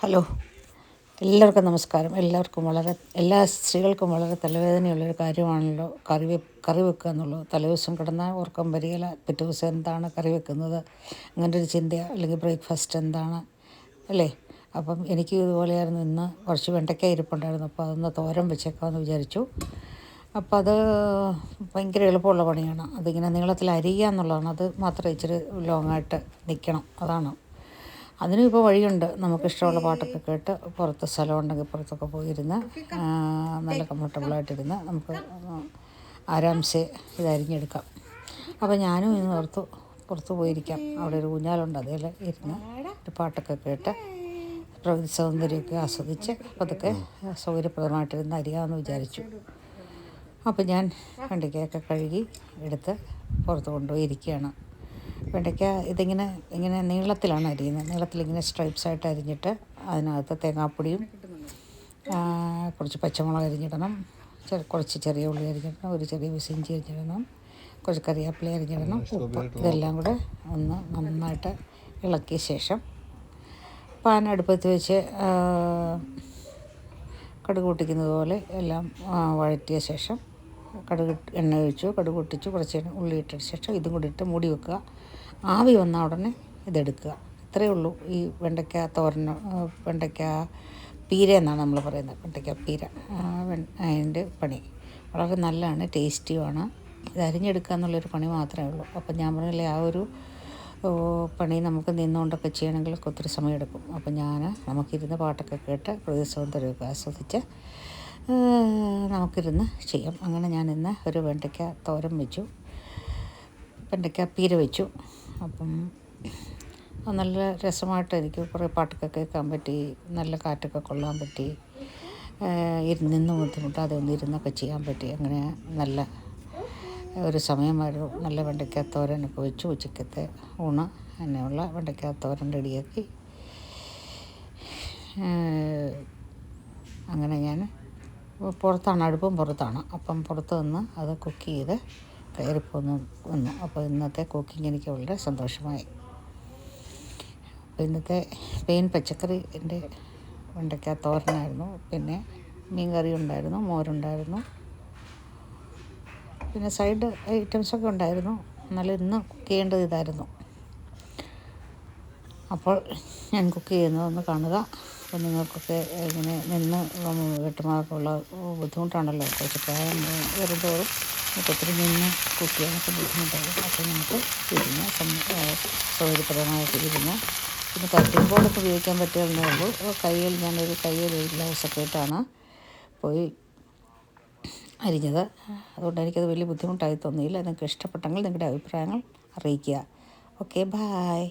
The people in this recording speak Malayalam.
ഹലോ, എല്ലാവർക്കും നമസ്കാരം. എല്ലാ സ്ത്രീകൾക്കും വളരെ തലവേദനയുള്ളൊരു കാര്യമാണല്ലോ കറി വെക്കുക എന്നുള്ളത്. തലേദിവസം കിടന്നാൽ ഉറക്കം വരികയില്ല, പിറ്റേ ദിവസം എന്താണ് കറി വെക്കുന്നത്, അങ്ങനൊരു ചിന്ത, അല്ലെങ്കിൽ ബ്രേക്ക്ഫാസ്റ്റ് എന്താണ്, അല്ലേ? അപ്പം എനിക്ക് ഇതുപോലെയായിരുന്നു. ഇന്ന് കുറച്ച് വെണ്ടയ്ക്ക ഇരിപ്പുണ്ടായിരുന്നു, അപ്പോൾ അതൊന്ന് തോരൻ വെച്ചേക്കാമെന്ന് വിചാരിച്ചു. അപ്പോൾ അത് ഭയങ്കര എളുപ്പമുള്ള പണിയാണ്. അതിങ്ങനെ നീളത്തിൽ അരിയുക എന്നുള്ളതാണ്. അത് മാത്രമേ ഇച്ചിരി ലോങ്ങായിട്ട് നിൽക്കണം, അതാണ്. അതിനും ഇപ്പോൾ വഴിയുണ്ട്. നമുക്കിഷ്ടമുള്ള പാട്ടൊക്കെ കേട്ട് പുറത്ത് സ്ഥലമുണ്ടെങ്കിൽ പുറത്തൊക്കെ പോയിരുന്ന് നല്ല കംഫർട്ടബിളായിട്ടിരുന്ന് നമുക്ക് ആരാംസെ ഇതരിഞ്ഞെടുക്കാം. അപ്പോൾ ഞാനും ഇന്ന് പുറത്ത് പോയിരിക്കാം. അവിടെ ഒരു ഊഞ്ഞാലുണ്ട്, അതിൽ ഇരുന്ന് ഒരു പാട്ടൊക്കെ കേട്ട് പ്രകൃതി സൗന്ദര്യമൊക്കെ ആസ്വദിച്ച് പതുക്കെ സൗകര്യപ്രദമായിട്ടിരുന്ന് അരിയാമെന്ന് വിചാരിച്ചു. അപ്പോൾ ഞാൻ വെണ്ടയ്ക്കയൊക്കെ കഴുകി എടുത്ത് പുറത്ത് കൊണ്ടുപോയിരിക്കുകയാണ്. വെണ്ടയ്ക്ക ഇങ്ങനെ നീളത്തിലാണ് അരിയുന്നത്. നീളത്തിലിങ്ങനെ സ്ട്രൈപ്സായിട്ട് അരിഞ്ഞിട്ട് അതിനകത്ത് തേങ്ങാപ്പൊടിയും കുറച്ച് പച്ചമുളക് അരിഞ്ഞിടണം, കുറച്ച് ചെറിയ ഉള്ളി അരിഞ്ഞിടണം, ഒരു ചെറിയ പീസ് ഇഞ്ചി അരിഞ്ഞിടണം, കുറച്ച് കറിവേപ്പില അരിഞ്ഞിടണം, ഉപ്പ്, ഇതെല്ലാം കൂടെ ഒന്ന് നന്നായിട്ട് ഇളക്കിയ ശേഷം പാൻ അടുപ്പത്ത് വെച്ച് കടുക് പൊട്ടിക്കുന്നത് പോലെ എല്ലാം വഴറ്റിയ ശേഷം എണ്ണ ഒഴിച്ചു, കടുക് പൊട്ടിച്ചു, കുറച്ച് ഉള്ളി ഇട്ട ശേഷം ഇതും കൂടി ഇട്ട് മൂടി വെക്കുക. ആവി വന്ന ഉടനെ ഇതെടുക്കുക. ഇത്രയേ ഉള്ളൂ ഈ വെണ്ടയ്ക്ക തോരൻ. വെണ്ടയ്ക്ക പീര എന്നാണ് നമ്മൾ പറയുന്നത്, വെണ്ടയ്ക്ക പീര. അതിൻ്റെ പണി വളരെ നല്ലതാണ്, ടേസ്റ്റിയുമാണ്. ഇത് അരിഞ്ഞെടുക്കുക എന്നുള്ളൊരു പണി മാത്രമേ ഉള്ളൂ. അപ്പം ഞാൻ പറഞ്ഞില്ലേ, ആ ഒരു പണി നമുക്ക് നിന്നുകൊണ്ടൊക്കെ ചെയ്യണമെങ്കിൽ ഒത്തിരി സമയമെടുക്കും. അപ്പം നമുക്കിരുന്ന് പാട്ടൊക്കെ കേട്ട് പ്രകൃതി സൗന്ദര്യമൊക്കെ ആസ്വദിച്ച് നമുക്കിരുന്ന് ചെയ്യാം. അങ്ങനെ ഞാൻ ഇന്ന് ഒരു വെണ്ടയ്ക്ക തോരൻ വെച്ചു, വെണ്ടയ്ക്ക പീര വെച്ചു. അപ്പം നല്ല രസമായിട്ട് എനിക്ക് കുറേ പാട്ടൊക്കെ കേൾക്കാൻ പറ്റി, നല്ല കാറ്റൊക്കെ കൊള്ളാൻ പറ്റി, നിന്ന് ബുദ്ധിമുട്ടാതെ ഒന്നിരുന്നൊക്കെ ചെയ്യാൻ പറ്റി. അങ്ങനെ നല്ല ഒരു സമയമായിരുന്നു. നല്ല വെണ്ടയ്ക്ക തോരനൊക്കെ വെച്ചു. ഉച്ചക്കത്തെ ഊണ് അങ്ങനെയുള്ള വെണ്ടയ്ക്ക തോരൻ റെഡിയാക്കി. അങ്ങനെ ഞാൻ പുറത്താണ്, അടുപ്പും പുറത്താണ്. അപ്പം പുറത്ത് നിന്ന് അത് കുക്ക് ചെയ്ത് കയറിപ്പോന്ന് വന്നു. അപ്പോൾ ഇന്നത്തെ കുക്കിംഗ് എനിക്ക് വളരെ സന്തോഷമായി. അപ്പോൾ ഇന്നത്തെ മെയിൻ പച്ചക്കറി എൻ്റെ വെണ്ടയ്ക്ക തോരനായിരുന്നു. പിന്നെ മീൻ കറി ഉണ്ടായിരുന്നു, മോരുണ്ടായിരുന്നു, പിന്നെ സൈഡ് ഐറ്റംസൊക്കെ ഉണ്ടായിരുന്നു. എന്നാലും ഇന്ന് കുക്ക് ചെയ്യേണ്ടത് ഇതായിരുന്നു. അപ്പോൾ ഞാൻ കുക്ക് ചെയ്യുന്നതൊന്ന് കാണുക. അപ്പോൾ നിങ്ങൾക്കൊക്കെ ഇങ്ങനെ നിന്ന് വീട്ടുമാർക്കുള്ള ബുദ്ധിമുട്ടാണല്ലോ, കുറച്ച് പ്രായം വരുന്തോറും നമുക്ക് ഒത്തിരി നിന്ന് കുക്ക് ചെയ്യാനൊക്കെ ബുദ്ധിമുട്ടാകും. അപ്പോൾ നമുക്ക് ഇരുന്ന് സൗകര്യപ്രദമായിട്ട് ഇരുന്ന് പിന്നെ കട്ടിംഗ് ബോർഡൊക്കെ ഉപയോഗിക്കാൻ പറ്റുമെന്നേ ഉള്ളൂ. ഞാനൊരു കയ്യിൽ ഗ്ലൗസൊക്കെ ഇട്ടാണ് പോയി അരിഞ്ഞത്. അതുകൊണ്ട് എനിക്കത് വലിയ ബുദ്ധിമുട്ടായി തോന്നിയില്ല. നിങ്ങൾക്ക് ഇഷ്ടപ്പെട്ടെങ്കിൽ നിങ്ങളുടെ അഭിപ്രായങ്ങൾ അറിയിക്കുക. Okay, bye.